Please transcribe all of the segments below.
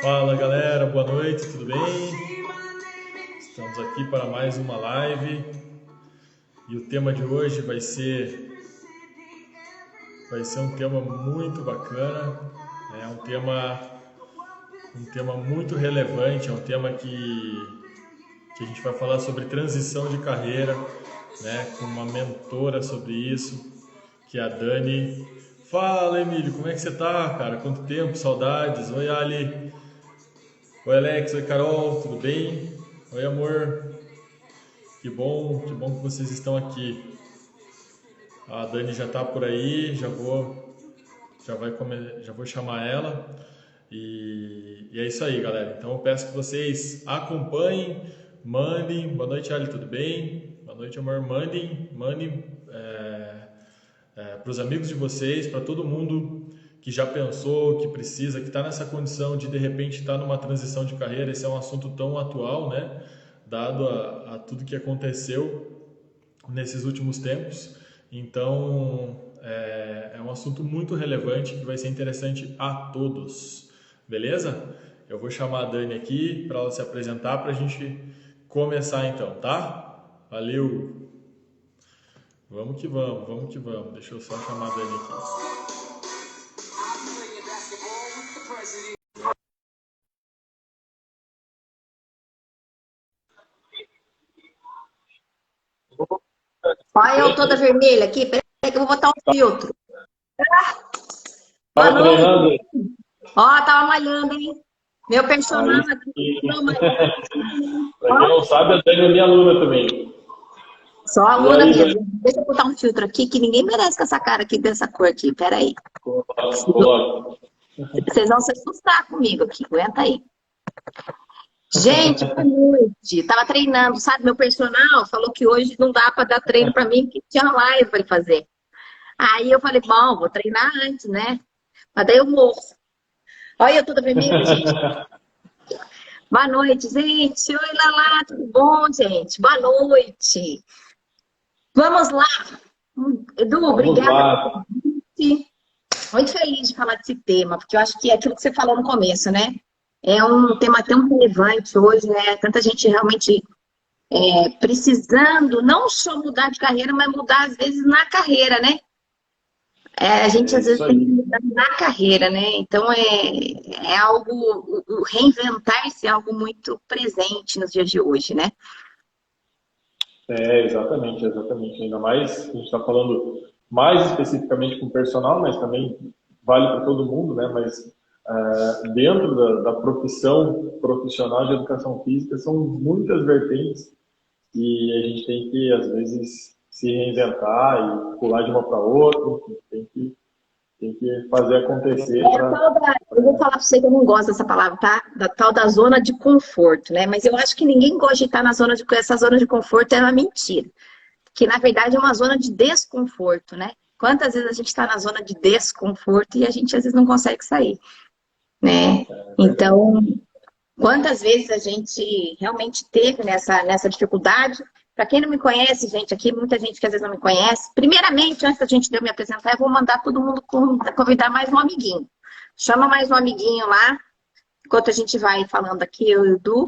Fala galera, boa noite, tudo bem? Estamos aqui para mais uma live e o tema de hoje vai ser um tema muito bacana, é um tema muito relevante, é um tema que a gente vai falar sobre transição de carreira, né, com uma mentora sobre isso, que é a Dani. Fala Emílio, como é que você tá, cara? Quanto tempo, saudades. Oi Ali. Oi Alex, oi Carol, tudo bem? Oi amor, que bom que vocês estão aqui. A Dani já tá por aí, já vou chamar ela e é isso aí galera. Então eu peço que vocês acompanhem, mandem, boa noite Ali, tudo bem? Boa noite amor, mandem para os amigos de vocês, para todo mundo que já pensou, que precisa, que está nessa condição de repente estar numa transição de carreira. Esse é um assunto tão atual, né? Dado a tudo que aconteceu nesses últimos tempos. Então, é um assunto muito relevante que vai ser interessante a todos. Beleza? Eu vou chamar a Dani aqui para ela se apresentar para a gente começar então, tá? Valeu! Vamos que vamos. Deixa eu só chamar a Dani aqui. Olha eu toda vermelha aqui, peraí que eu vou botar um filtro. Boa noite. Ó, tava malhando, hein? Meu personagem aqui. Pra quem não sabe, a Dani é minha aluna também. Só aluna mesmo. Deixa eu botar um filtro aqui, que ninguém merece com essa cara aqui, dessa cor aqui. Peraí. Vocês vão se assustar comigo aqui, aguenta aí. Gente, boa noite. Tava treinando, sabe? Meu personal falou que hoje não dá para dar treino para mim, porque tinha live para ele fazer. Aí eu falei, bom, vou treinar antes, né? Mas daí eu morro. Olha, eu toda vermelha, gente. Boa noite, gente. Oi, Lala, tudo bom, gente? Boa noite. Vamos lá. Edu, obrigada. Muito feliz de falar desse tema, porque eu acho que é aquilo que você falou no começo, né? É um tema tão relevante hoje, né? Tanta gente realmente precisando não só mudar de carreira, mas mudar às vezes na carreira, né? A gente às vezes tem que mudar na carreira, né? Então é algo, o reinventar-se é algo muito presente nos dias de hoje, né? Exatamente. Ainda mais, a gente está falando mais especificamente com o personal, mas também vale para todo mundo, né? Mas dentro da profissional de educação física, são muitas vertentes e a gente tem que, às vezes, se reinventar e pular de uma para outra, tem que fazer acontecer. Eu vou falar para você que eu não gosto dessa palavra, tá? Da tal da zona de conforto, né? Mas eu acho que ninguém gosta de estar essa zona de conforto é uma mentira. Que, na verdade, é uma zona de desconforto, né? Quantas vezes a gente está na zona de desconforto e a gente, às vezes, não consegue sair, né? Então, quantas vezes a gente realmente teve nessa dificuldade? Para quem não me conhece, gente, aqui, muita gente que às vezes não me conhece. Primeiramente, antes da gente de eu me apresentar, eu vou mandar todo mundo convidar mais um amiguinho. Chama mais um amiguinho lá, enquanto a gente vai falando aqui, eu e o Edu,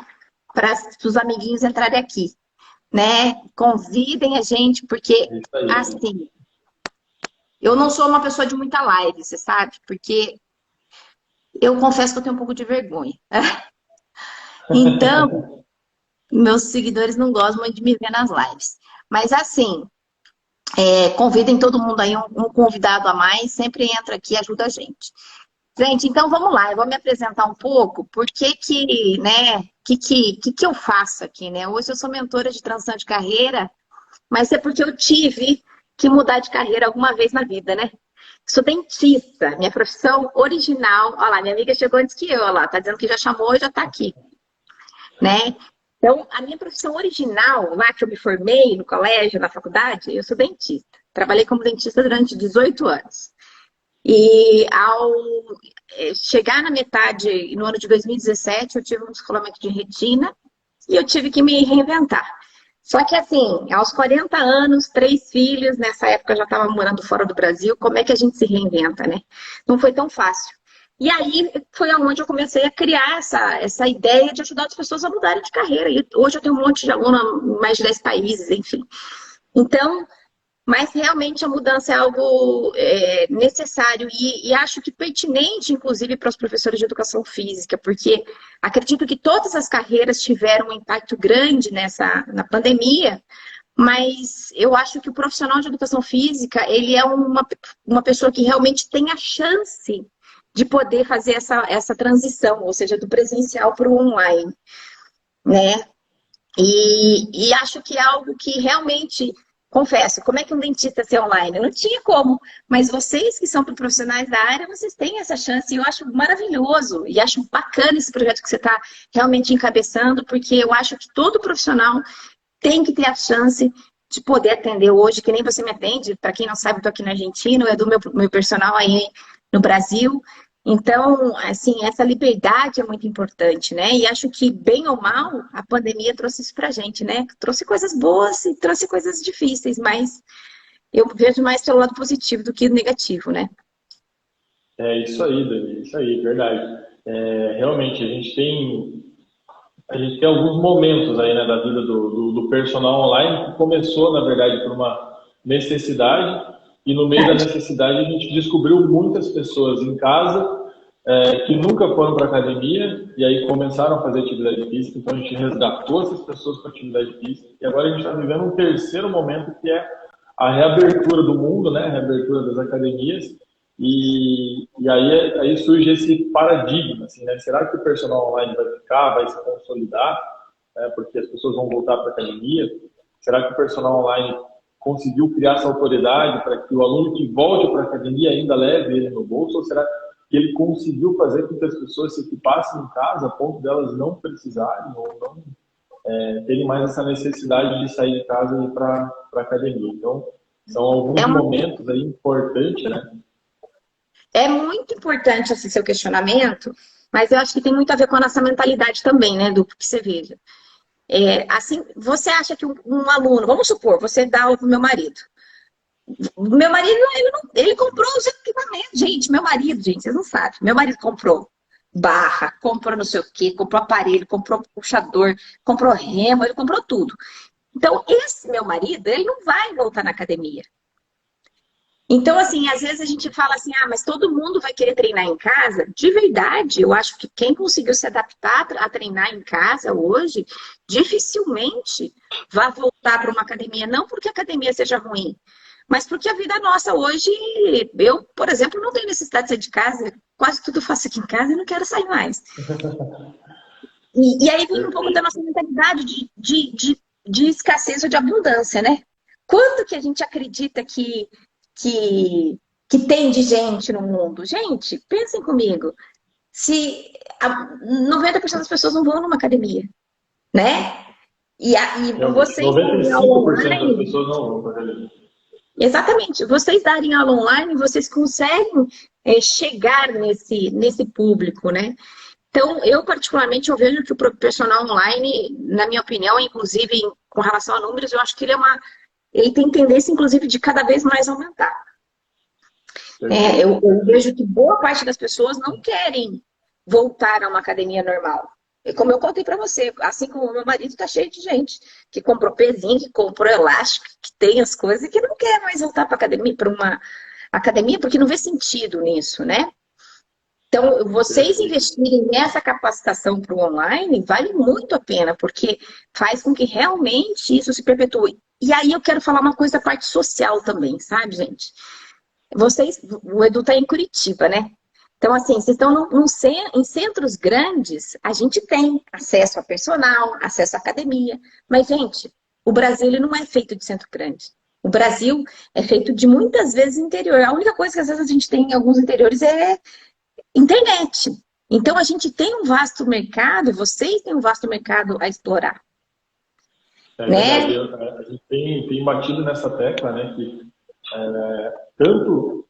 para os amiguinhos entrarem aqui, né? Convidem a gente, porque, assim, eu não sou uma pessoa de muita live, você sabe? Porque eu confesso que eu tenho um pouco de vergonha. Então, meus seguidores não gostam muito de me ver nas lives. Mas assim, convidem todo mundo aí, um convidado a mais, sempre entra aqui e ajuda a gente. Gente, então vamos lá, eu vou me apresentar um pouco, né, que eu faço aqui, né? Hoje eu sou mentora de transição de carreira, mas é porque eu tive que mudar de carreira alguma vez na vida, né? Sou dentista, minha profissão original. Olha lá, minha amiga chegou antes que eu, olha lá, tá dizendo que já chamou e já tá aqui, né? Então, a minha profissão original, lá que eu me formei no colégio, na faculdade, eu sou dentista. Trabalhei como dentista durante 18 anos. E ao chegar na metade, no ano de 2017, eu tive um descolamento de retina e eu tive que me reinventar. Só que assim, aos 40 anos, 3 filhos, nessa época eu já estava morando fora do Brasil, como é que a gente se reinventa, né? Não foi tão fácil. E aí foi aonde eu comecei a criar essa ideia de ajudar as pessoas a mudarem de carreira. E hoje eu tenho um monte de aluno em mais de 10 países, enfim. Então, mas realmente a mudança é algo necessário e acho que pertinente, inclusive, para os professores de educação física, porque acredito que todas as carreiras tiveram um impacto grande na pandemia, mas eu acho que o profissional de educação física, ele é uma pessoa que realmente tem a chance de poder fazer essa transição, ou seja, do presencial para o online, né? E acho que é algo que realmente, confesso, como é que um dentista ser online? Não tinha como, mas vocês que são profissionais da área, vocês têm essa chance e eu acho maravilhoso e acho bacana esse projeto que você está realmente encabeçando, porque eu acho que todo profissional tem que ter a chance de poder atender hoje, que nem você me atende, para quem não sabe, eu estou aqui na Argentina, é do meu personal aí no Brasil. Então, assim, essa liberdade é muito importante, né? E acho que, bem ou mal, a pandemia trouxe isso pra gente, né? Trouxe coisas boas e trouxe coisas difíceis, mas eu vejo mais pelo lado positivo do que negativo, né? É isso aí, Dani, isso aí, verdade. Realmente, a gente tem alguns momentos aí, né, da vida do personal online que começou, na verdade, por uma necessidade e no meio da necessidade a gente descobriu muitas pessoas em casa que nunca foram para academia e aí começaram a fazer atividade física, então a gente resgatou essas pessoas para atividade física e agora a gente está vivendo um terceiro momento que é a reabertura do mundo, né, a reabertura das academias e aí surge esse paradigma, assim, né? Será que o personal online vai ficar, vai se consolidar, né? Porque as pessoas vão voltar para a academia? Será que o personal online conseguiu criar essa autoridade para que o aluno que volte para a academia ainda leve ele no bolso? Ou será que ele conseguiu fazer com que as pessoas se equipassem em casa a ponto delas não precisarem ou não terem mais essa necessidade de sair de casa e ir para a academia? Então, são É, alguns uma, momentos aí importantes, né? é muito importante esse seu questionamento, mas eu acho que tem muito a ver com a nossa mentalidade também, né? Do que você veja. Assim, você acha que um aluno, vamos supor, você dá aula para o meu marido. Meu marido, ele comprou os equipamentos. Gente, meu marido, gente, vocês não sabem. Meu marido comprou barra, comprou não sei o quê, comprou aparelho, comprou puxador, comprou remo, ele comprou tudo. Então, esse meu marido, ele não vai voltar na academia. Então, assim, às vezes a gente fala assim, ah, mas todo mundo vai querer treinar em casa. De verdade, eu acho que quem conseguiu se adaptar a treinar em casa hoje, dificilmente vai voltar para uma academia. Não porque a academia seja ruim, mas porque a vida nossa hoje, eu, por exemplo, não tenho necessidade de sair de casa, quase tudo eu faço aqui em casa e não quero sair mais. E aí vem um pouco da Perfeito. nossa mentalidade de escassez ou de abundância, né? Quanto que a gente acredita que, que tem de gente no mundo? Gente, pensem comigo. Se 90% das pessoas não vão numa academia, né? E Realmente, vocês darem aula 95% das online, pessoas não vão para academia. exatamente, vocês darem aula online, vocês conseguem chegar nesse público, né? Então, eu particularmente, eu vejo que o personal online, na minha opinião, inclusive com relação a números, eu acho que ele tem tendência, inclusive, de cada vez mais aumentar. Perfeito. Eu vejo que boa parte das pessoas não querem voltar a uma academia normal. E como eu contei para você, assim como o meu marido está cheio de gente que comprou pezinho, que comprou elástico, que tem as coisas e que não quer mais voltar para uma academia porque não vê sentido nisso, né? Então, vocês Perfeito. investirem nessa capacitação para o online vale muito a pena, porque faz com que realmente isso se perpetue. E aí eu quero falar uma coisa da parte social também, sabe, gente? O Edu está em Curitiba, né? Então, assim, vocês estão em centros grandes, a gente tem acesso a personal, acesso à academia. Mas, gente, o Brasil ele não é feito de centro grande. O Brasil é feito de muitas vezes interior. A única coisa que às vezes a gente tem em alguns interiores é internet. Então, a gente tem um vasto mercado, vocês têm um vasto mercado a explorar, É verdade. né? A gente tem batido nessa tecla, né, que tanto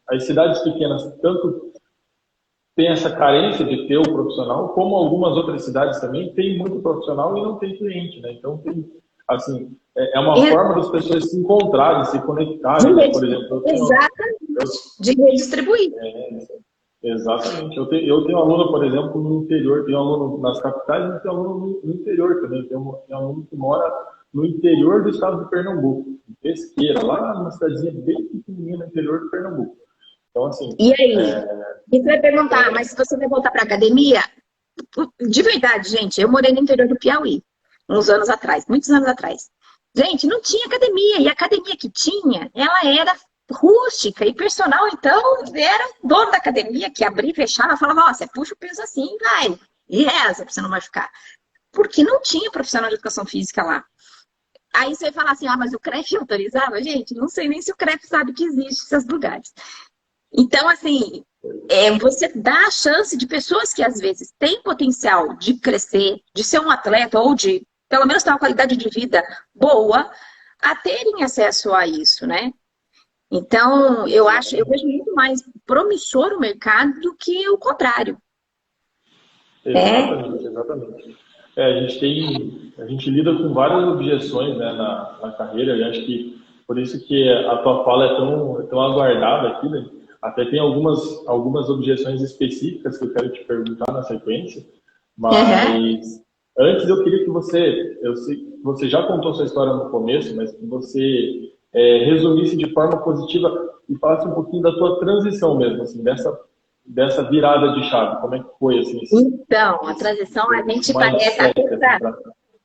as cidades pequenas, tanto tem essa carência de ter o profissional, como algumas outras cidades também tem muito profissional e não tem cliente, né? Então, tem, assim, é uma forma das pessoas se encontrarem, se conectarem, né? Por exemplo, exatamente, de redistribuir. Exatamente. Eu tenho aluno, por exemplo, no interior, tenho aluno nas capitais, mas tenho aluno no interior também. Tenho aluno que mora no interior do estado de Pernambuco, em Pesqueira, lá numa cidadezinha bem pequenininha no interior de Pernambuco. Então, assim... E aí? E você vai perguntar, mas se você vai voltar para academia? De verdade, gente, eu morei no interior do Piauí, uns anos atrás, muitos anos atrás. Gente, não tinha academia, e a academia que tinha, ela era rústica, e personal, então, era dono da academia, que abria e fechava, falava, ó, você puxa o peso assim, vai, e reza pra você não machucar. Porque não tinha profissional de educação física lá. Aí você vai falar assim, mas o CREF autorizava? Gente, não sei nem se o CREF sabe que existe esses lugares. Então, assim, você dá a chance de pessoas que, às vezes, têm potencial de crescer, de ser um atleta, ou de, pelo menos, ter uma qualidade de vida boa, a terem acesso a isso, né? Então, eu vejo muito mais promissor o mercado do que o contrário. Exatamente. A gente lida com várias objeções, né, na carreira, e acho que por isso que a tua fala é tão aguardada aqui, né? Até tem algumas objeções específicas que eu quero te perguntar na sequência, mas antes eu queria que eu sei que você já contou sua história no começo, mas que você resumisse de forma positiva e falasse um pouquinho da tua transição mesmo, assim, dessa virada de chave, como é que foi, assim? Então, a transição, a gente parece...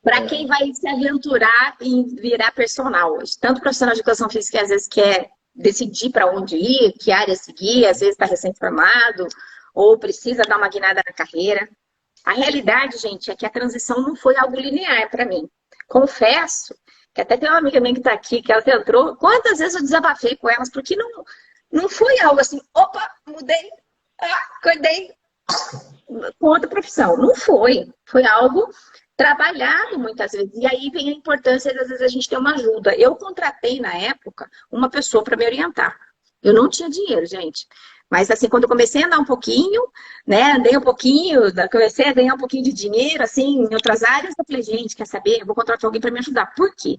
Para quem vai se aventurar em virar personal hoje, tanto profissional de educação física que às vezes quer decidir para onde ir, que área seguir, às vezes está recém-formado, ou precisa dar uma guinada na carreira. A realidade, gente, é que a transição não foi algo linear para mim. Confesso que até tem uma amiga minha que está aqui, que ela entrou, quantas vezes eu desabafei com elas, porque não foi algo assim, opa, mudei, acordei com outra profissão. Não foi. Foi algo trabalhado muitas vezes. E aí vem a importância de, às vezes, a gente ter uma ajuda. Eu contratei, na época, uma pessoa para me orientar. Eu não tinha dinheiro, gente. Mas, assim, quando eu comecei a andar um pouquinho, né, andei um pouquinho, comecei a ganhar um pouquinho de dinheiro, assim, em outras áreas, eu falei, gente, quer saber? Eu vou contratar alguém para me ajudar. Por quê?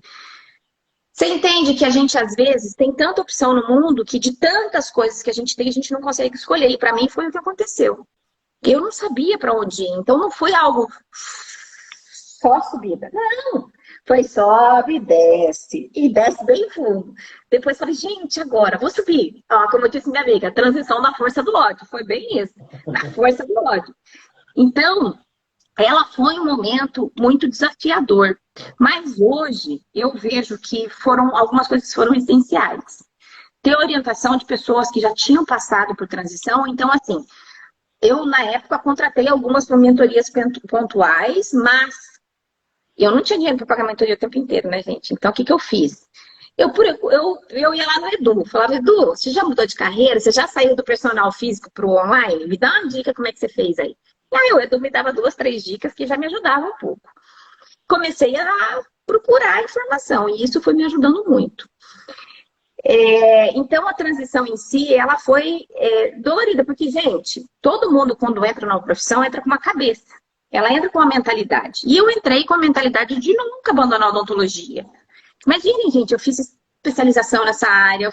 Você entende que a gente, às vezes, tem tanta opção no mundo que de tantas coisas que a gente tem, a gente não consegue escolher. E para mim foi o que aconteceu. Eu não sabia para onde ir, então não foi algo só subida. Não, foi sobe e desce bem fundo. Depois falei, gente, agora vou subir. Ó, como eu disse minha amiga, a transição na força do ódio. Foi bem isso, na força do ódio. Então, ela foi um momento muito desafiador. Mas hoje eu vejo que algumas coisas foram essenciais. Ter orientação de pessoas que já tinham passado por transição. Então, assim, eu, na época, contratei algumas mentorias pontuais, mas eu não tinha dinheiro para pagar mentoria o tempo inteiro, né, gente? Então, o que eu fiz? Eu ia lá no Edu, falava, Edu, você já mudou de carreira? Você já saiu do personal físico para o online? Me dá uma dica como é que você fez aí. E aí o Edu me dava 2, 3 dicas que já me ajudavam um pouco. Comecei a procurar informação e isso foi me ajudando muito. Então, a transição em si, ela foi dolorida, porque, gente, todo mundo, quando entra numa profissão, entra com uma cabeça. Ela entra com uma mentalidade. E eu entrei com a mentalidade de nunca abandonar a odontologia. Imaginem, gente, eu fiz especialização nessa área,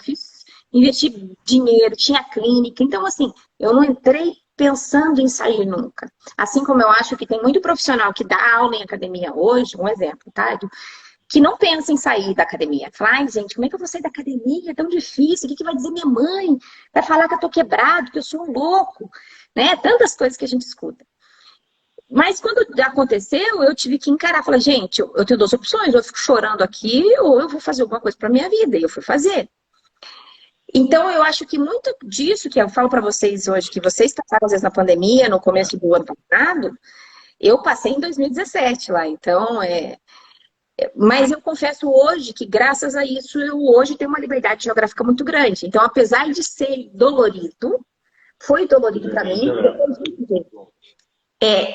investi dinheiro, tinha clínica. Então, assim, eu não entrei pensando em sair nunca. Assim como eu acho que tem muito profissional que dá aula em academia hoje, um exemplo, tá, Edu? Que não pensa em sair da academia. Fala, ai, gente, como é que eu vou sair da academia? É tão difícil. O que vai dizer minha mãe? Vai falar que eu tô quebrado, que eu sou um louco. Né? Tantas coisas que a gente escuta. Mas quando aconteceu, eu tive que encarar. Falei, gente, eu tenho 2 opções. Ou eu fico chorando aqui, ou eu vou fazer alguma coisa pra minha vida. E eu fui fazer. Então, eu acho que muito disso que eu falo pra vocês hoje, que vocês passaram, às vezes, na pandemia, no começo do ano passado, eu passei em 2017 lá. Então, Mas eu confesso hoje que, graças a isso, eu hoje tenho uma liberdade geográfica muito grande. Então, apesar de ser dolorido, foi dolorido para mim.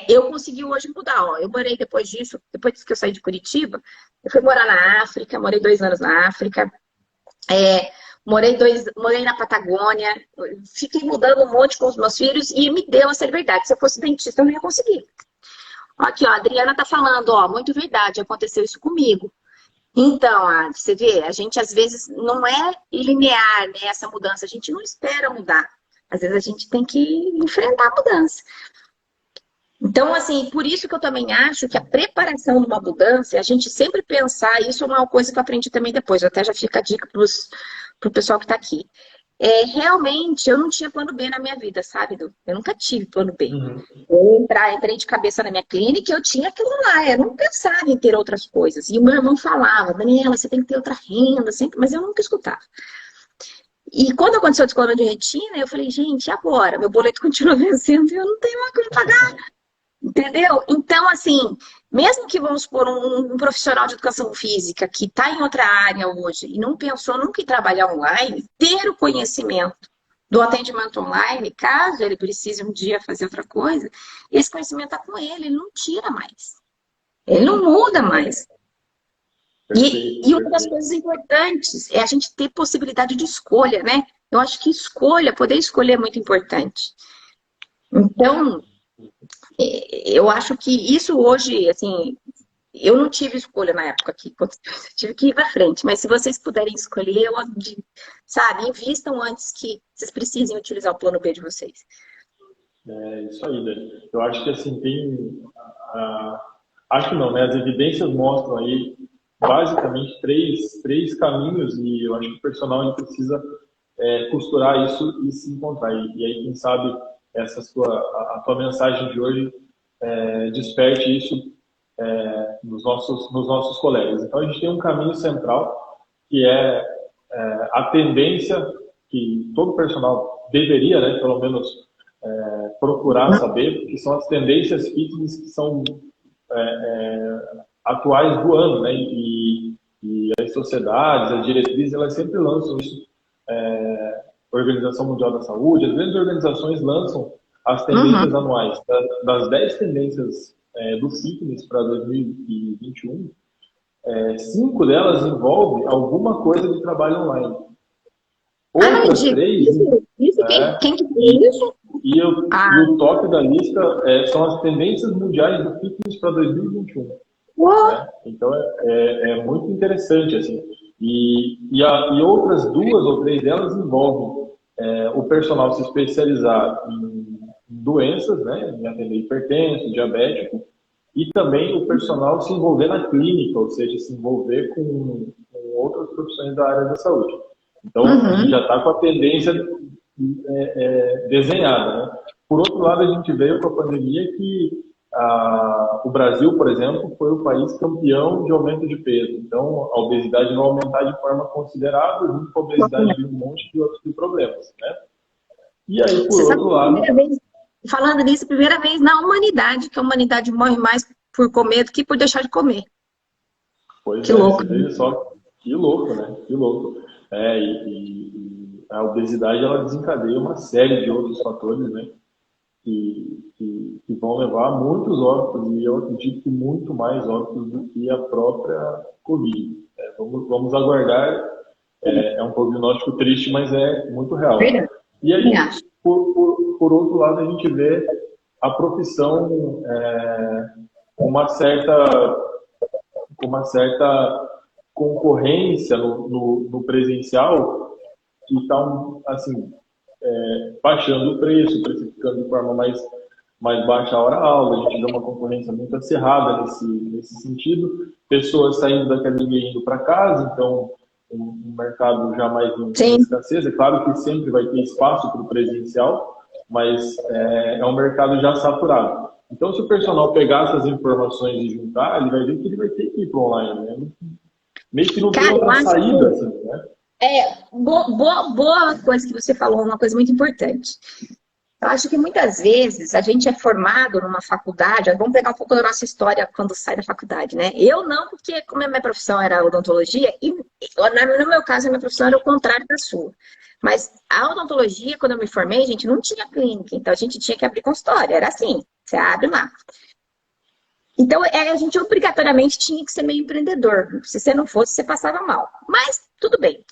Eu consegui hoje mudar. Ó. Eu morei depois disso, depois que eu saí de Curitiba, eu fui morar na África, morei 2 anos na África. morei na Patagônia, fiquei mudando um monte com os meus filhos e me deu essa liberdade. Se eu fosse dentista, eu não ia conseguir. Aqui, ó, a Adriana tá falando, ó, muito verdade, aconteceu isso comigo. Então, você vê, a gente às vezes não é linear, né, essa mudança, a gente não espera mudar. Às vezes a gente tem que enfrentar a mudança. Então, assim, por isso que eu também acho que a preparação de uma mudança, a gente sempre pensar, isso é uma coisa que eu aprendi também depois, até já fica a dica pro pessoal que tá aqui. Realmente, eu não tinha plano B na minha vida, sabe, Edu? Eu nunca tive plano B. Eu entrei de cabeça na minha clínica e eu tinha aquilo lá, eu não pensava em ter outras coisas. E o meu irmão falava, Daniela, você tem que ter outra renda, sempre, mas eu nunca escutava. E quando aconteceu o descolamento de retina, eu falei, gente, e agora? Meu boleto continua vencendo e eu não tenho mais como pagar. Entendeu? Então, assim, mesmo que vamos supor um profissional de educação física que está em outra área hoje e não pensou nunca em trabalhar online, ter o conhecimento do atendimento online, caso ele precise um dia fazer outra coisa, esse conhecimento está com ele não tira mais. Ele não muda mais. E uma das coisas importantes é a gente ter possibilidade de escolha, né? Eu acho que poder escolher é muito importante. Então, eu acho que isso hoje, assim, eu não tive escolha na época que eu tive que ir para frente, mas se vocês puderem escolher, sabe, invistam antes que vocês precisem utilizar o plano B de vocês. É isso aí, né? Eu acho que assim, acho que não, né? As evidências mostram aí basicamente três caminhos e eu acho que o personal ele precisa costurar isso e se encontrar. E aí, quem sabe, a tua mensagem de hoje desperte isso nos nossos colegas. Então, a gente tem um caminho central que é a tendência que todo personal deveria, né, pelo menos, procurar saber, que são as tendências fitness que são atuais do ano, né, e as sociedades, as diretrizes, elas sempre lançam isso. Organização Mundial da Saúde, as grandes organizações lançam as tendências anuais. Das 10 tendências do fitness para 2021, 5 delas envolvem alguma coisa de trabalho online. Outras 3... Isso, quem que tem isso? E o top da lista são as tendências mundiais do fitness para 2021. Né? Então, é muito interessante, assim. E outras 2 ou 3 delas envolvem o personal se especializar em doenças, né, em atender hipertenso, diabético, e também o personal se envolver na clínica, ou seja, se envolver com outras profissões da área da saúde. Então, a gente já está com a tendência desenhada. Né? Por outro lado, a gente veio com a pandemia que o Brasil, por exemplo, foi o país campeão de aumento de peso. Então, a obesidade vai aumentar de forma considerável, junto com a obesidade de um monte de outros problemas, né? E aí, por outro lado... Falando nisso, primeira vez na humanidade, que a humanidade morre mais por comer do que por deixar de comer. Pois que louco. Só, que louco, né? Que louco. E a obesidade, ela desencadeia uma série de outros fatores, né? Que vão levar a muitos óbitos, e eu acredito que muito mais óbitos do que a própria Covid. Vamos aguardar, é um prognóstico triste, mas é muito real. E aí, por outro lado, a gente vê a profissão com uma certa concorrência no presencial, que estão, assim, baixando o preço, precificando de forma mais baixa a hora-aula. A gente vê uma concorrência muito acirrada nesse sentido. Pessoas saindo da academia e indo para casa, então um mercado já mais em escassez. É claro que sempre vai ter espaço para o presencial, mas é um mercado já saturado. Então, se o personal pegar essas informações e juntar, ele vai ver que ele vai ter que ir para online, né? Meio que não tem outra saída, assim, né? Boa coisa que você falou, uma coisa muito importante. Eu acho que muitas vezes a gente é formado numa faculdade, vamos pegar um pouco da nossa história quando sai da faculdade, né? Eu não, porque como a minha profissão era odontologia, e no meu caso a minha profissão era o contrário da sua. Mas a odontologia, quando eu me formei, gente, não tinha clínica, então a gente tinha que abrir consultório, era assim, você abre lá. Então a gente obrigatoriamente tinha que ser meio empreendedor, se você não fosse, você passava mal. Mas tudo bem.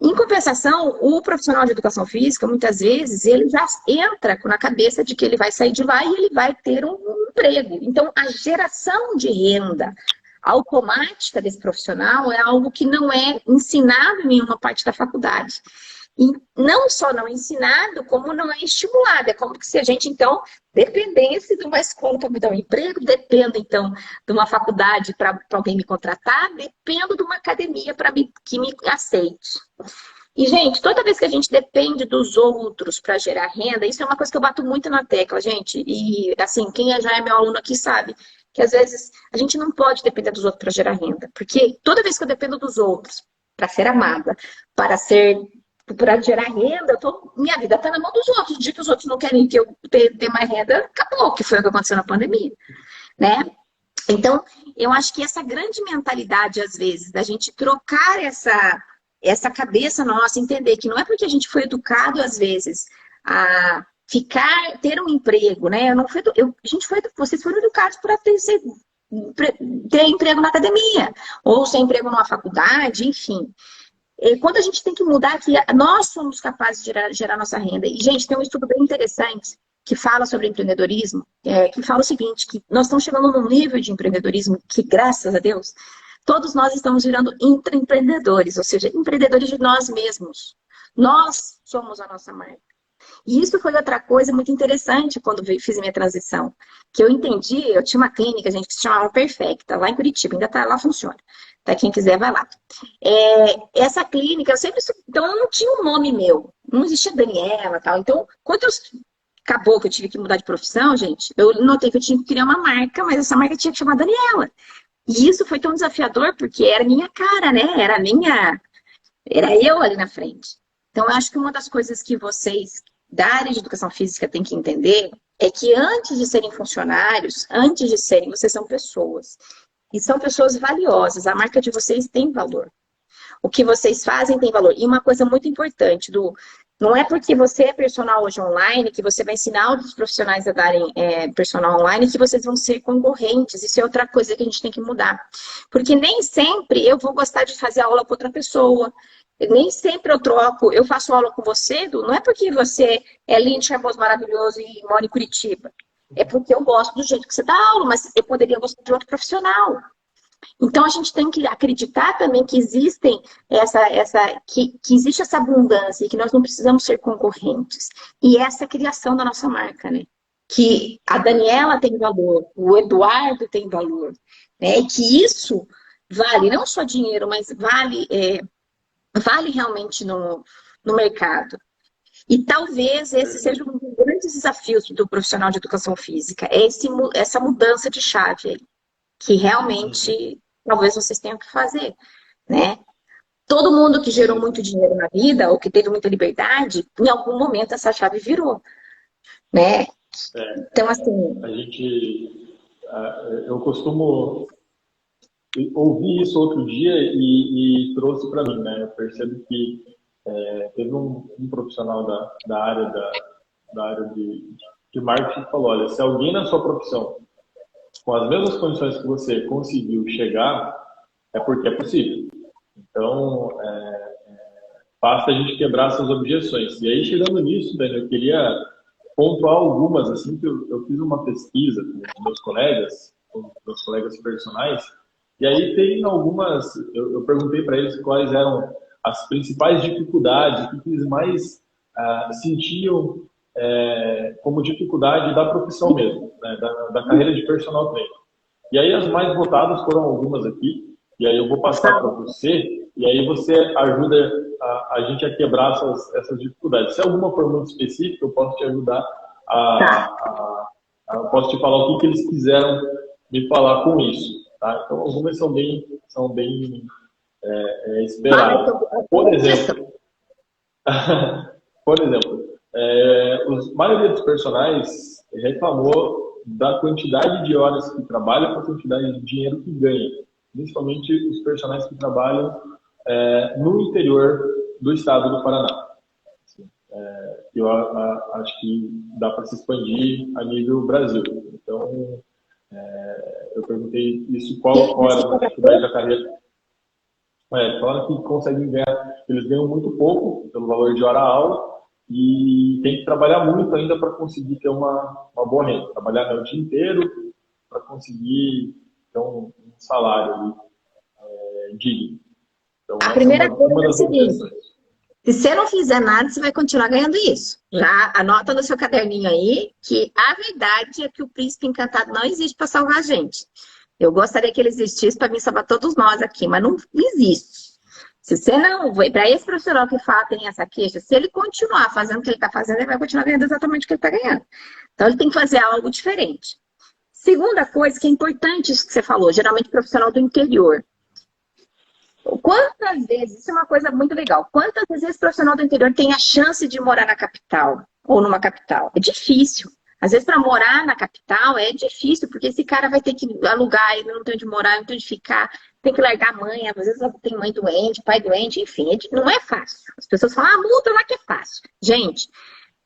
Em compensação, o profissional de educação física, muitas vezes, ele já entra na cabeça de que ele vai sair de lá e ele vai ter um emprego. Então, a geração de renda automática desse profissional é algo que não é ensinado em nenhuma parte da faculdade. E não só não é ensinado, como não é estimulado. É como se a gente, então, dependesse de uma escola para me dar um emprego, dependo, então, de uma faculdade para alguém me contratar, dependo de uma academia que me aceite. E, gente, toda vez que a gente depende dos outros para gerar renda, isso é uma coisa que eu bato muito na tecla, gente. E, assim, quem já é meu aluno aqui sabe que, às vezes, a gente não pode depender dos outros para gerar renda. Porque toda vez que eu dependo dos outros para ser amada, para gerar renda, minha vida está na mão dos outros. O dia que os outros não querem que eu tenha mais renda, acabou, que foi o que aconteceu na pandemia, né? Então, eu acho que essa grande mentalidade, às vezes, da gente trocar essa cabeça nossa, entender que não é porque a gente foi educado, às vezes, a ter um emprego, né? Vocês foram educados para ter emprego na academia, ou ser emprego numa faculdade, enfim. Quando a gente tem que mudar, que nós somos capazes de gerar nossa renda. E, gente, tem um estudo bem interessante que fala sobre empreendedorismo, que fala o seguinte, que nós estamos chegando num nível de empreendedorismo que, graças a Deus, todos nós estamos virando intraempreendedores, ou seja, empreendedores de nós mesmos. Nós somos a nossa marca. E isso foi outra coisa muito interessante quando fiz minha transição. Que eu entendi, eu tinha uma clínica, gente, que se chamava Perfecta, lá em Curitiba, ainda tá lá, funciona. Tá, quem quiser vai lá. Essa clínica, então eu não tinha um nome meu, não existia Daniela e tal. Então, acabou que eu tive que mudar de profissão, gente, eu notei que eu tinha que criar uma marca, mas essa marca tinha que chamar Daniela. E isso foi tão desafiador, porque era minha cara, né? Era eu ali na frente. Então, eu acho que uma das coisas que vocês da área de educação física têm que entender é que antes de serem funcionários, vocês são pessoas. E são pessoas valiosas. A marca de vocês tem valor. O que vocês fazem tem valor. E uma coisa muito importante, não é porque você é personal hoje online que você vai ensinar outros profissionais a darem personal online que vocês vão ser concorrentes. Isso é outra coisa que a gente tem que mudar. Porque nem sempre eu vou gostar de fazer aula com outra pessoa. Nem sempre eu faço aula com você, não é porque você é lindo, charmoso, maravilhoso e mora em Curitiba. É porque eu gosto do jeito que você dá aula, mas eu poderia gostar de outro profissional. Então, a gente tem que acreditar também que existem que existe essa abundância e que nós não precisamos ser concorrentes. E essa é a criação da nossa marca, né? Que a Daniela tem valor, o Eduardo tem valor, né? E que isso vale não só dinheiro, mas vale realmente no mercado. E talvez esse seja um dos grandes desafios do profissional de educação física, essa mudança de chave aí, que realmente talvez vocês tenham que fazer, né? Todo mundo que gerou muito dinheiro na vida, ou que teve muita liberdade, em algum momento essa chave virou, né? Então, assim... Eu costumo ouvir isso outro dia e trouxe para mim, né? Eu percebo que teve um profissional da área de marketing que falou, olha, se alguém na sua profissão, com as mesmas condições que você conseguiu chegar, é porque é possível. Então, basta a gente quebrar essas objeções. E aí, chegando nisso, Daniel, eu queria pontuar algumas, assim, que eu fiz uma pesquisa com meus colegas personais, e aí tem algumas, eu perguntei para eles quais eram as principais dificuldades, o que eles mais sentiam como dificuldade da profissão mesmo, né, da carreira de personal trainer. E aí as mais votadas foram algumas aqui, e aí eu vou passar para você, e aí você ajuda a gente a quebrar essas dificuldades. Se alguma for muito específica, eu posso te ajudar eu posso te falar o que eles quiseram me falar com isso. Tá? Então, algumas são bem esperadas. Por exemplo, a maioria dos personagens reclamou da quantidade de horas que trabalha com a quantidade de dinheiro que ganha. Principalmente os personagens que trabalham no interior do estado do Paraná. Eu acho que dá para se expandir a nível Brasil. Então, eu perguntei isso, qual era a dificuldade da carreira. Fala que conseguem ganhar, eles ganham muito pouco pelo valor de hora-aula e tem que trabalhar muito ainda para conseguir ter uma boa renda. Trabalhar, né, o dia inteiro para conseguir ter um salário ali, digno. Então, A essa é primeira coisa uma é o das seguinte, objeções. se você não fizer nada, você vai continuar ganhando isso. Já anota no seu caderninho aí que a verdade é que o príncipe encantado não existe para salvar a gente. Eu gostaria que ele existisse para vir salvar todos nós aqui, mas não existe. Se você não, para esse profissional que fala, tem essa queixa, se ele continuar fazendo o que ele está fazendo, ele vai continuar ganhando exatamente o que ele está ganhando. Então ele tem que fazer algo diferente. Segunda coisa que é importante, isso que você falou, geralmente profissional do interior. Quantas vezes, isso é uma coisa muito legal, quantas vezes esse profissional do interior tem a chance de morar na capital ou numa capital? É difícil. Às vezes, para morar na capital é difícil, porque esse cara vai ter que alugar, ele não tem onde morar, não tem onde ficar, tem que largar a mãe, às vezes tem mãe doente, pai doente, enfim, não é fácil. As pessoas falam, muda lá que é fácil. Gente,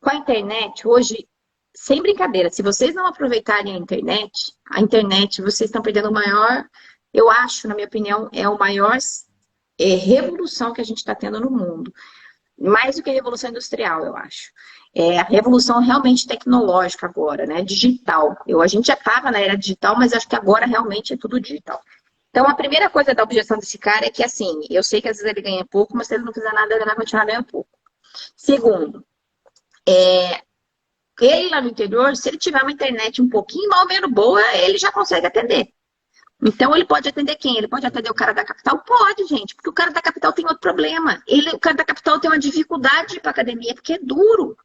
com a internet, hoje, sem brincadeira, se vocês não aproveitarem a internet, vocês estão perdendo o maior, eu acho, na minha opinião, é o maior revolução que a gente está tendo no mundo. Mais do que a revolução industrial, eu acho. É a revolução realmente tecnológica agora, né? Digital. A gente já estava na era digital, mas acho que agora realmente é tudo digital. Então, a primeira coisa da objeção desse cara é que, assim, eu sei que às vezes ele ganha pouco, mas se ele não fizer nada, ele vai continuar ganhando pouco. Segundo, ele lá no interior, se ele tiver uma internet um pouquinho mal menos boa, ele já consegue atender. Então, ele pode atender quem? Ele pode atender o cara da capital? Pode, gente, porque o cara da capital tem outro problema. O cara da capital tem uma dificuldade de ir pra academia, porque é duro.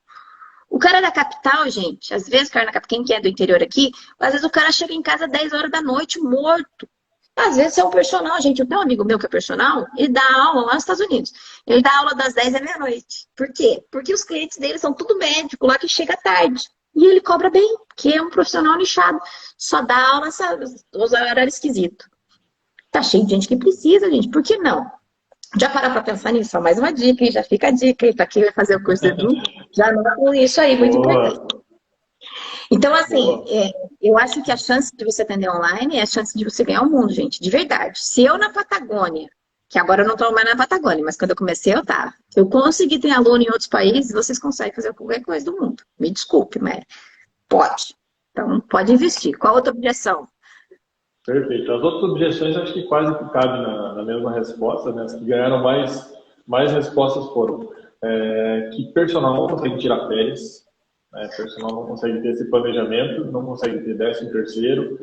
O cara da capital, gente, às vezes, o cara da capital, quem é do interior aqui, às vezes o cara chega em casa às 10 horas da noite, morto. Às vezes é um personal, gente. Eu tenho um amigo meu que é personal, ele dá aula lá nos Estados Unidos. Ele dá aula das 10 à meia-noite. Por quê? Porque os clientes dele são tudo médico lá que chega tarde. E ele cobra bem, que é um profissional nichado. Só dá aula, sabe, os horários esquisitos. Tá cheio de gente que precisa, gente. Por que não? Já parar para pensar nisso? Só mais uma dica, hein? Já fica a dica, hein? Para quem vai fazer o curso do Edu, já anota isso aí, muito importante. Então, assim, eu acho que a chance de você atender online é a chance de você ganhar o mundo, gente, de verdade. Se eu na Patagônia, que agora eu não estou mais na Patagônia, mas quando eu comecei eu tava, eu consegui ter aluno em outros países, vocês conseguem fazer qualquer coisa do mundo. Me desculpe, mas pode. Então, pode investir. Qual outra objeção? Perfeito. As outras objeções acho que quase que cabem na mesma resposta, né? As que ganharam mais respostas foram que personal não consegue tirar férias, né? Personal não consegue ter esse planejamento, não consegue ter 13º.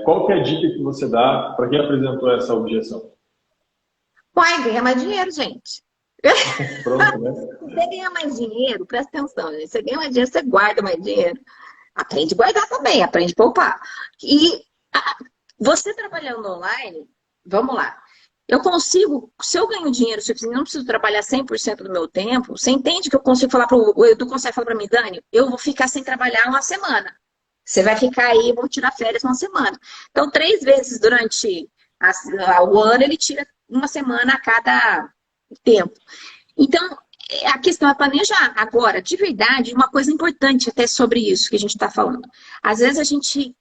Qual que é a dica que você dá para quem apresentou essa objeção? Uai, ganha mais dinheiro, gente. Pronto, né? Você ganha mais dinheiro, presta atenção, gente. Você ganha mais dinheiro, você guarda mais dinheiro. Aprende a guardar também, aprende a poupar. E você trabalhando online, vamos lá. Eu consigo, se eu ganho dinheiro suficiente, não preciso trabalhar 100% do meu tempo, você entende que eu consigo falar para o Edu, consegue falar para mim, Dani, eu vou ficar sem trabalhar uma semana. Você vai ficar aí, vou tirar férias uma semana. Então, 3 vezes durante o ano, ele tira uma semana a cada tempo. Então, a questão é planejar. Agora, de verdade, uma coisa importante até sobre isso que a gente está falando. Às vezes a gente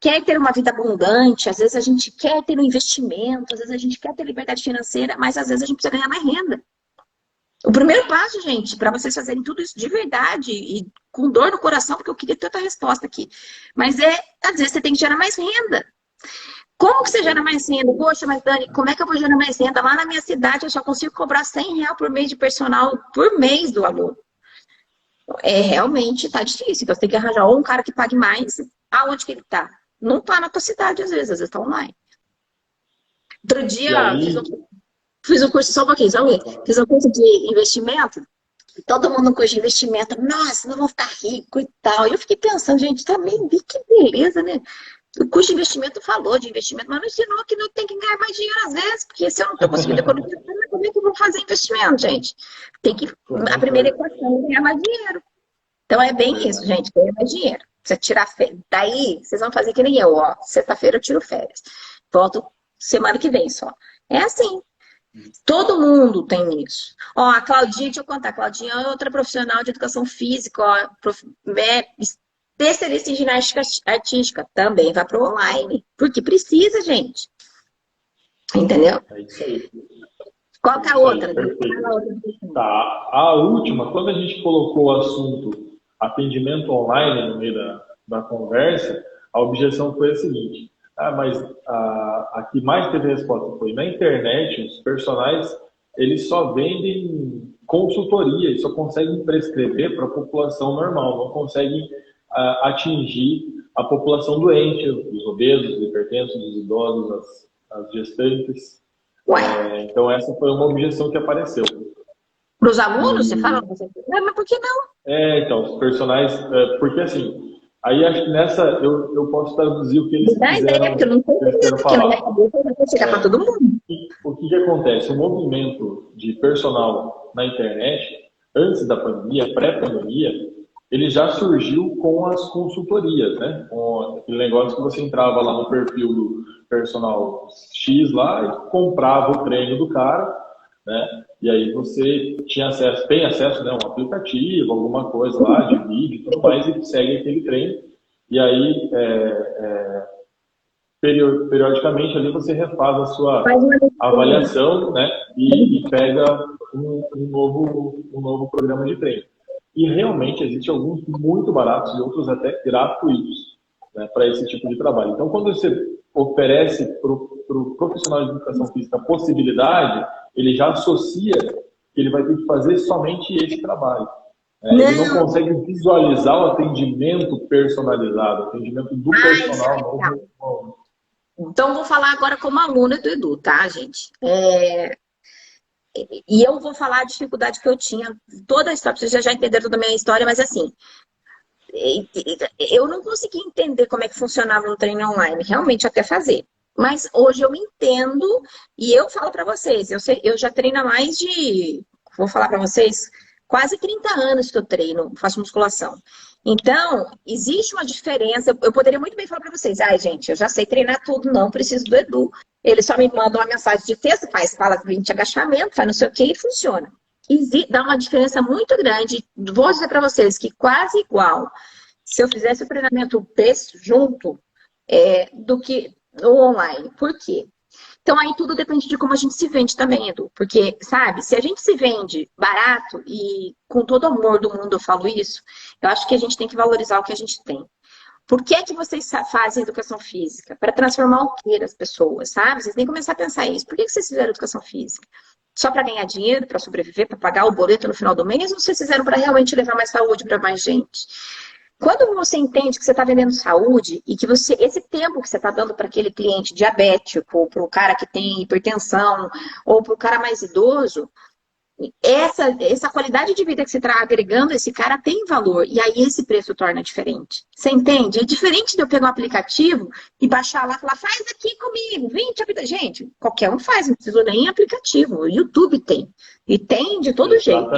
quer ter uma vida abundante, às vezes a gente quer ter um investimento, às vezes a gente quer ter liberdade financeira, mas às vezes a gente precisa ganhar mais renda. O primeiro passo, gente, para vocês fazerem tudo isso de verdade e com dor no coração, porque eu queria ter outra resposta aqui, mas às vezes você tem que gerar mais renda. Como que você gera mais renda? Poxa, mas Dani, como é que eu vou gerar mais renda? Lá na minha cidade eu só consigo cobrar R$100 por mês de personal por mês do aluno. Realmente tá difícil. Então você tem que arranjar ou um cara que pague mais. Aonde que ele tá? Não tá na tua cidade, às vezes tá online. Outro dia, fiz um curso, só um pouquinho, fiz um curso de investimento. Todo mundo no curso de investimento, nossa, não vou ficar rico e tal. E eu fiquei pensando, gente, também, que beleza, né? O curso de investimento falou de investimento, mas não ensinou que não tem que ganhar mais dinheiro às vezes, porque se eu não estou conseguindo economizar, como é que eu vou fazer investimento, gente? A primeira equação é ganhar mais dinheiro. Então é bem isso, gente, ganhar mais dinheiro. Você tirar férias. Daí, vocês vão fazer que nem eu, ó. Sexta-feira eu tiro férias. Volto semana que vem só. É assim. Todo mundo tem isso. Ó, a Claudinha, deixa eu contar. A Claudinha é outra profissional de educação física, ó, especialista em ginástica artística, também vai para o online. Porque precisa, gente. Entendeu? É isso aí. Qual que é a Isso aí, outra? perfeito. Tá. A última, quando a gente colocou o assunto atendimento online no meio da conversa, a objeção foi a seguinte: mas a que mais teve resposta foi na internet, os personagens, eles só vendem consultoria, eles só conseguem prescrever para a população normal, não conseguem atingir a população doente, os obesos, os hipertensos, os idosos, as gestantes. Então, essa foi uma objeção que apareceu. Para os alunos, você fala? Mas por que não? Então, os personagens... porque, assim, aí acho que nessa eu posso traduzir o que eles quiseram, porque eu não sei falar. Vai chegar para todo mundo. O que acontece? O movimento de personal na internet, antes da pandemia, pré-pandemia, ele já surgiu com as consultorias, né? Com aquele negócio que você entrava lá no perfil do personal X lá e comprava o treino do cara, né? E aí você tem acesso, né, a um aplicativo, alguma coisa lá de vídeo e tudo mais, e segue aquele treino. E aí, periodicamente ali você refaz a sua avaliação, né? E pega um novo programa de treino. E realmente existem alguns muito baratos e outros até gratuitos, né, para esse tipo de trabalho. Então, quando você oferece para o profissional de educação física a possibilidade, ele já associa que ele vai ter que fazer somente esse trabalho. Ele não consegue visualizar o atendimento personalizado, o atendimento do personal novo. Então, vou falar agora como aluna do Edu, tá, gente? E eu vou falar a dificuldade que eu tinha, toda a história, vocês já entenderam toda a minha história, mas assim, eu não consegui entender como é que funcionava um treino online, realmente até fazer. Mas hoje eu entendo e eu falo para vocês, eu já treino há mais de, vou falar para vocês, quase 30 anos que eu treino, faço musculação. Então, existe uma diferença, eu poderia muito bem falar para vocês, gente, eu já sei treinar tudo, não preciso do Edu. Ele só me manda uma mensagem de texto, fala 20 agachamentos, faz não sei o que e funciona. Dá uma diferença muito grande. Vou dizer para vocês que quase igual, se eu fizesse o treinamento peso junto, do que o online. Por quê? Então, aí tudo depende de como a gente se vende também, Edu. Porque, sabe, se a gente se vende barato e com todo amor do mundo eu falo isso, eu acho que a gente tem que valorizar o que a gente tem. Por que que vocês fazem educação física? Para transformar o quê das pessoas, sabe? Vocês têm que começar a pensar isso. Por que que vocês fizeram educação física? Só para ganhar dinheiro, para sobreviver, para pagar o boleto no final do mês? Ou vocês fizeram para realmente levar mais saúde para mais gente? Quando você entende que você está vendendo saúde e que esse tempo que você está dando para aquele cliente diabético, para o cara que tem hipertensão, ou para o cara mais idoso, essa qualidade de vida que você está agregando, esse cara tem valor. E aí esse preço torna diferente. Você entende? É diferente de eu pegar um aplicativo e baixar lá e falar, faz aqui comigo, 20 aplicativos. Gente, qualquer um faz, não precisa nem aplicativo. O YouTube tem. E tem de todo jeito.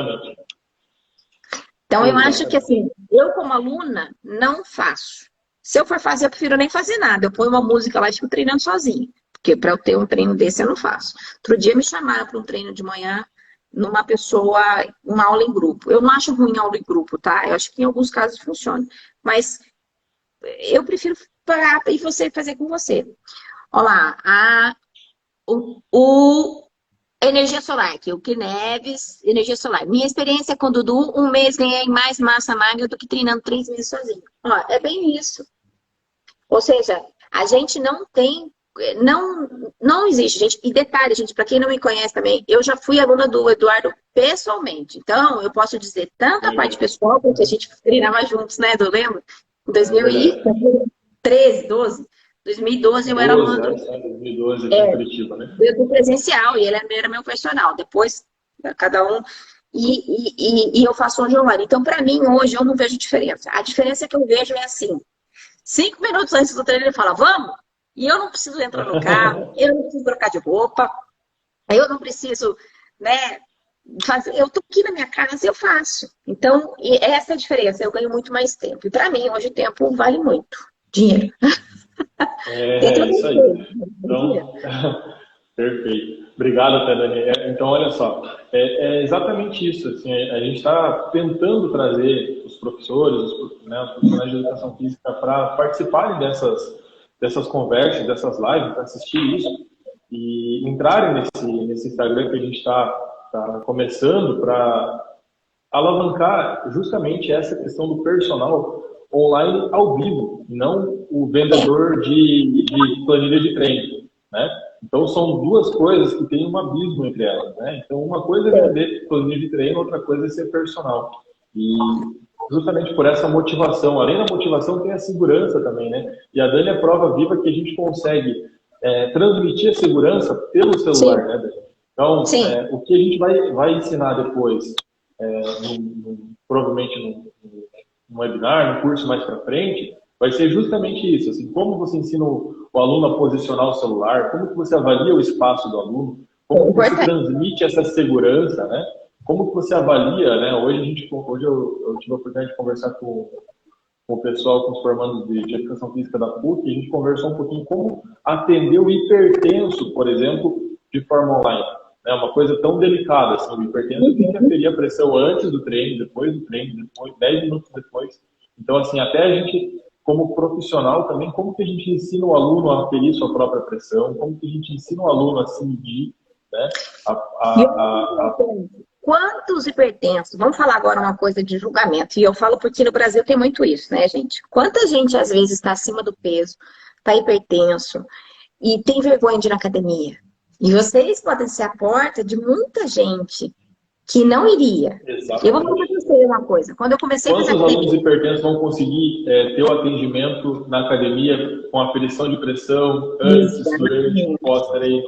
Então, eu acho que, assim, eu como aluna, não faço. Se eu for fazer, eu prefiro nem fazer nada. Eu ponho uma música lá e fico treinando sozinha. Porque para eu ter um treino desse, eu não faço. Outro dia me chamaram para um treino de manhã, uma aula em grupo. Eu não acho ruim aula em grupo, tá? Eu acho que em alguns casos funciona. Mas eu prefiro parar e você fazer com você. Olha lá, energia solar, que o Kineves, energia solar. Minha experiência com o Dudu, 1 mês ganhei mais massa magra do que treinando 3 meses sozinho. Ó, é bem isso. Ou seja, a gente não tem, não existe, gente. E detalhe, gente, para quem não me conhece também, eu já fui aluna do Eduardo pessoalmente. Então, eu posso dizer tanto a parte pessoal, porque a gente treinava juntos, né, Edu, lembra? Em 2013, 12. 2012 eu era aluna do... 2012 aqui em Curitiba, né? Do presencial, e ele era meu personal. Depois, cada um... E eu faço hoje online. Então, para mim, hoje, eu não vejo diferença. A diferença que eu vejo é assim, 5 minutos antes do treino ele fala, vamos? E eu não preciso entrar no carro, eu não preciso trocar de roupa, eu não preciso, né, fazer... Eu tô aqui na minha casa e eu faço. Então, essa é a diferença. Eu ganho muito mais tempo. E para mim, hoje, o tempo vale muito. Dinheiro. É isso aí. Então, perfeito. Obrigado, até, Dani. Então, olha só, é exatamente isso. Assim, a gente está tentando trazer os professores, os profissionais de educação física para participarem dessas conversas, dessas lives, para assistir isso. e entrarem nesse Instagram que a gente está começando para alavancar justamente essa questão do personal online ao vivo, não o vendedor de planilha de treino, né? Então, são duas coisas que tem um abismo entre elas, né? Então, uma coisa é vender planilha de treino, outra coisa é ser personal. E justamente por essa motivação, além da motivação, tem a segurança também, né? E a Dani é prova viva que a gente consegue transmitir a segurança pelo celular, sim, né, Dani? Então, o que a gente vai ensinar depois, provavelmente num webinar, no curso mais para frente, vai ser justamente isso, assim, como você ensina o aluno a posicionar o celular, como que você avalia o espaço do aluno, como que você transmite essa segurança, né? Como que você avalia, né? Hoje eu tive a oportunidade de conversar com o pessoal, com os formandos de Educação Física da PUC, e a gente conversou um pouquinho como atender o hipertenso, por exemplo, de forma online. É uma coisa tão delicada, assim, o hipertenso tem que aferir a pressão antes do treino, depois do treino, depois, 10 minutos depois. Então, assim, até a gente, como profissional também, como que a gente ensina o aluno a aferir sua própria pressão, como que a gente ensina o aluno a se medir, né? Quantos hipertensos? Vamos falar agora uma coisa de julgamento. E eu falo porque no Brasil tem muito isso, né, gente? Quanta gente, às vezes, está acima do peso, está hipertenso e tem vergonha de ir na academia. E vocês podem ser a porta de muita gente que não iria. Exatamente. Eu vou falar para vocês uma coisa. Quando eu comecei a fazer academia... Quantos alunos hipertensos vão conseguir ter o atendimento na academia com aferição de pressão antes, durante, pós-treino?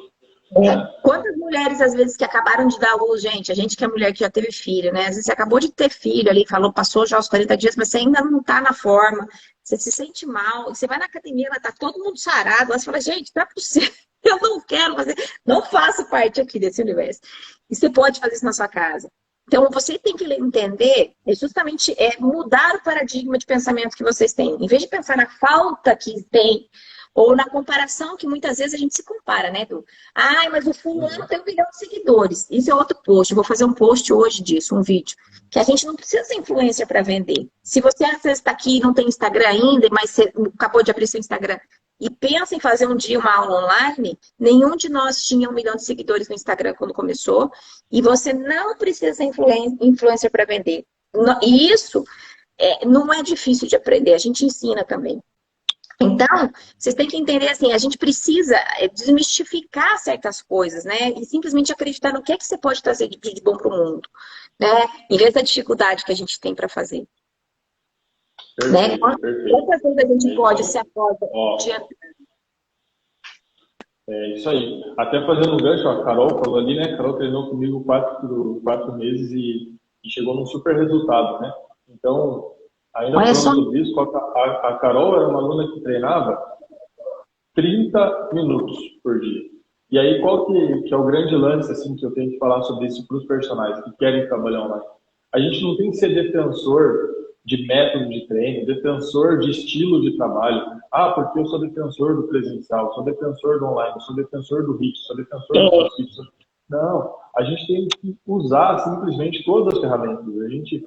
Quantas mulheres, às vezes, que acabaram de dar à luz, gente, a gente que é mulher que já teve filho, né? Às vezes você acabou de ter filho ali, passou já os 40 dias, mas você ainda não tá na forma, você se sente mal, você vai na academia, tá todo mundo sarado, você fala, gente, não é possível, eu não quero fazer, não faço parte aqui desse universo. E você pode fazer isso na sua casa. Então, você tem que entender, justamente mudar o paradigma de pensamento que vocês têm. Em vez de pensar na falta que tem, ou na comparação, que muitas vezes a gente se compara, né, Edu? Ai, mas o fulano tem 1 milhão de seguidores. Isso é outro post. Eu vou fazer um post hoje disso, um vídeo. Que a gente não precisa ser influencer para vender. Se você às vezes está aqui e não tem Instagram ainda, mas você acabou de abrir seu Instagram e pensa em fazer um dia uma aula online, nenhum de nós tinha 1 milhão de seguidores no Instagram quando começou. E você não precisa ser influencer para vender. E isso não é difícil de aprender. A gente ensina também. Então, vocês têm que entender assim, a gente precisa desmistificar certas coisas, né? E simplesmente acreditar no que é que você pode trazer de bom para o mundo, né? Em vez da dificuldade que a gente tem para fazer. Né? Quantas vezes a gente pode se acorda diante... É isso aí. Até fazendo um gancho, a Carol falou ali, né? A Carol treinou comigo 4 meses e chegou num super resultado, né? Então... Ainda falando sobre isso, a Carol era uma aluna que treinava 30 minutos por dia. E aí, qual que é o grande lance assim, que eu tenho que falar sobre isso para os personagens que querem trabalhar online? A gente não tem que ser defensor de método de treino, defensor de estilo de trabalho. Ah, porque eu sou defensor do presencial, sou defensor do online, sou defensor do HIIT, sou defensor do CrossFit. Não, a gente tem que usar simplesmente todas as ferramentas. A gente,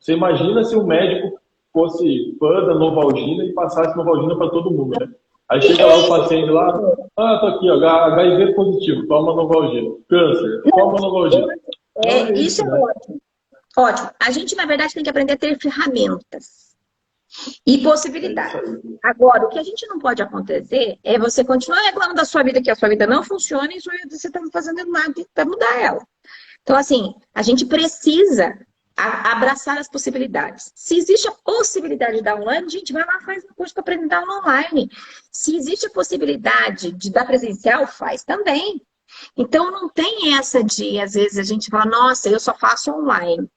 você imagina se o médico fosse fã da Novalgina e passasse Novalgina para todo mundo, né? Aí chega lá o paciente lá, tô aqui, ó, HIV positivo, toma Novalgina. Câncer, toma Novalgina. Isso é ótimo. Ótimo. A gente, na verdade, tem que aprender a ter ferramentas e possibilidades. Agora, o que a gente não pode acontecer é você continuar reclamando da sua vida, que a sua vida não funciona e você está fazendo nada para mudar ela. Então, assim, a gente precisa abraçar as possibilidades. Se existe a possibilidade de dar online, gente, vai lá, faz um curso para aprender a dar online. Se existe a possibilidade de dar presencial, faz também. Então, não tem essa de, às vezes, a gente fala, nossa, eu só faço online.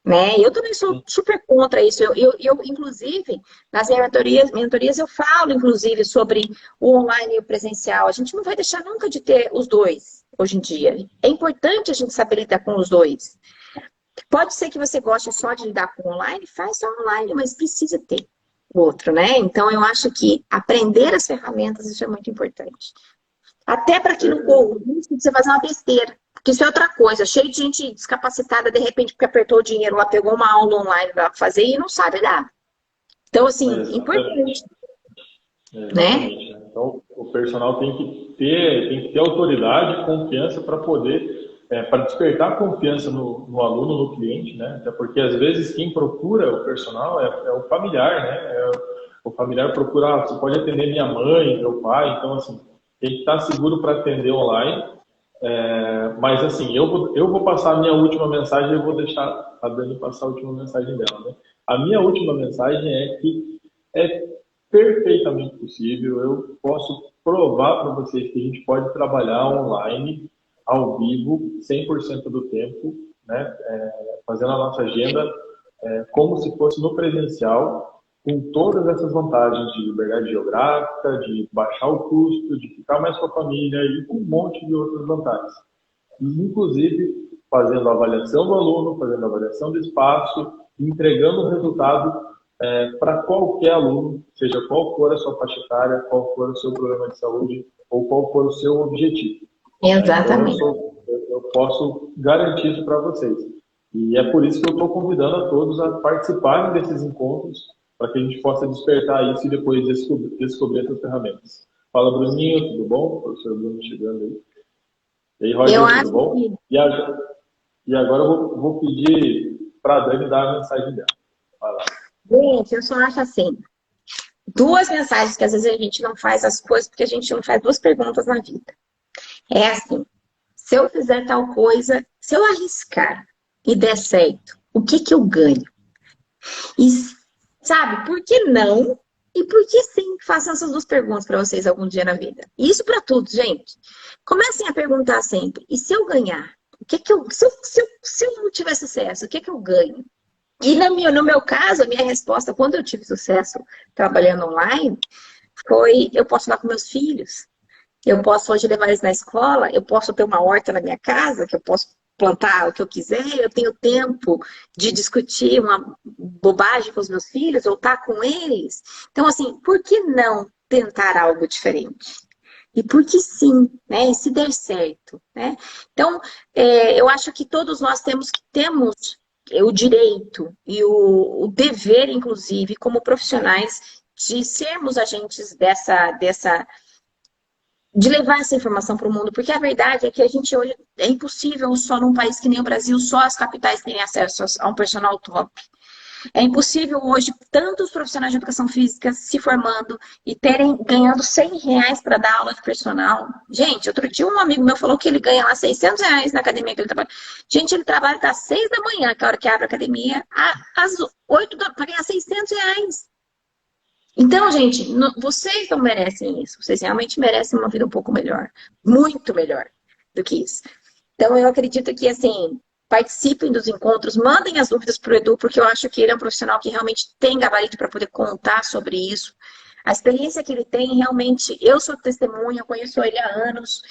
Né? Eu também sou super contra isso. Eu inclusive, nas minhas mentorias, eu falo, inclusive, sobre o online e o presencial. A gente não vai deixar nunca de ter os dois, hoje em dia. É importante a gente saber lidar com os dois. Pode ser que você goste só de lidar com online, faz só online, mas precisa ter o outro, né? Então, eu acho que aprender as ferramentas, isso é muito importante. Até para que não corra o risco de você fazer uma besteira. Porque isso é outra coisa. Cheio de gente descapacitada, de repente, porque apertou o dinheiro lá, pegou uma aula online para fazer e não sabe dar. Então, assim, importante. Né? Então, o personal tem que tem que ter autoridade, confiança para poder, para despertar confiança no aluno, no cliente, né? Até porque às vezes quem procura o personal é o familiar, né? O familiar procura, você pode atender minha mãe, meu pai, então assim, tem que estar seguro para atender online. Mas assim, eu vou passar a minha última mensagem, eu vou deixar a Dani passar a última mensagem dela, né? A minha última mensagem é que é perfeitamente possível, eu posso provar para vocês que a gente pode trabalhar online, ao vivo, 100% do tempo, né? Fazendo a nossa agenda como se fosse no presencial, com todas essas vantagens de liberdade geográfica, de baixar o custo, de ficar mais com a família e com um monte de outras vantagens. Inclusive, fazendo a avaliação do aluno, fazendo a avaliação do espaço, entregando o resultado para qualquer aluno, seja qual for a sua faixa etária, qual for o seu problema de saúde ou qual for o seu objetivo. Exatamente. Então, eu posso garantir isso para vocês. E é por isso que eu estou convidando a todos a participarem desses encontros, para que a gente possa despertar isso e depois descobrir essas ferramentas. Fala, Bruninho, tudo bom? O professor Bruno chegando aí. E aí, Roger, tudo bom? Que... E agora eu vou pedir para a Dani dar a mensagem dela. Vai lá. Gente, eu só acho assim, duas mensagens que às vezes a gente não faz as coisas porque a gente não faz duas perguntas na vida. É assim, se eu fizer tal coisa, se eu arriscar e der certo, o que eu ganho? E sabe, por que não? E por que sim? Façam essas duas perguntas para vocês algum dia na vida. E isso para tudo, gente. Comecem a perguntar sempre, e se eu ganhar? O que eu, se eu não tiver sucesso, o que eu ganho? E no meu caso, a minha resposta, quando eu tive sucesso trabalhando online, foi, eu posso falar com meus filhos, eu posso hoje levar eles na escola, eu posso ter uma horta na minha casa, que eu posso plantar o que eu quiser, eu tenho tempo de discutir uma bobagem com os meus filhos, ou estar com eles. Então, assim, por que não tentar algo diferente? E por que sim, né? E se der certo, né? Então, eu acho que todos nós temos o direito e o dever, inclusive, como profissionais, de sermos agentes de levar essa informação para o mundo, porque a verdade é que a gente hoje, é impossível só num país que nem o Brasil, só as capitais terem acesso a um personal top. É impossível hoje tantos profissionais de educação física se formando e ganhando R$100 para dar aula de personal. Gente, outro dia um amigo meu falou que ele ganha lá R$600 na academia que ele trabalha. Gente, ele trabalha das 6 da manhã, que é a hora que abre a academia, às 8 da manhã, para ganhar R$600. Então, gente, vocês não merecem isso. Vocês realmente merecem uma vida um pouco melhor. Muito melhor do que isso. Então, eu acredito que, assim, participem dos encontros, mandem as dúvidas para o Edu, porque eu acho que ele é um profissional que realmente tem gabarito para poder contar sobre isso. A experiência que ele tem, realmente, eu sou testemunha, conheço ele há anos,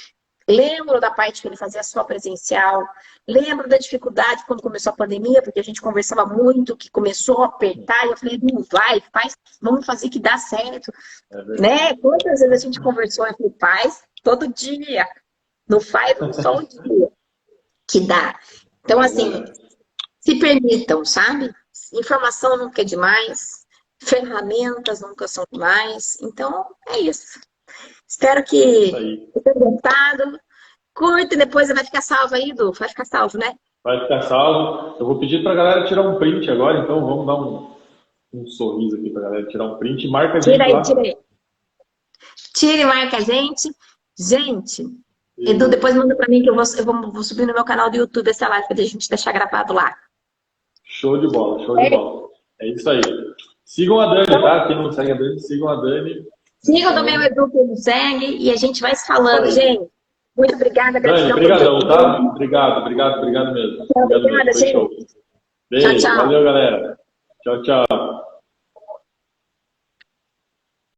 lembro da parte que ele fazia só presencial, lembro da dificuldade quando começou a pandemia, porque a gente conversava muito, que começou a apertar, e eu falei, não vai, faz, vamos fazer que dá certo. Né? Quantas vezes a gente conversou, eu falei, faz todo dia, não faz só um dia que dá. Então, assim, se permitam, sabe? Informação nunca é demais, ferramentas nunca são demais. Então, é isso. Espero que tenham gostado. Curta e depois vai ficar salvo aí, Edu. Vai ficar salvo, né? Vai ficar salvo. Eu vou pedir para a galera tirar um print agora, então vamos dar um sorriso aqui para a galera tirar um print. Marca a gente lá. Tira aí. Tira e marca a gente. Gente... Edu, depois manda pra mim que eu vou subir no meu canal do YouTube essa live pra gente deixar gravado lá. Show de bola, show de bola. É isso aí. Sigam a Dani, tá? Quem não segue a Dani, sigam a Dani. Sigam também o Edu, quem não segue, e a gente vai se falando, gente. Muito obrigada, Dani, obrigadão, tá? Obrigado mesmo. Obrigada, gente. Beijo, tchau, tchau. Valeu, galera. Tchau, tchau.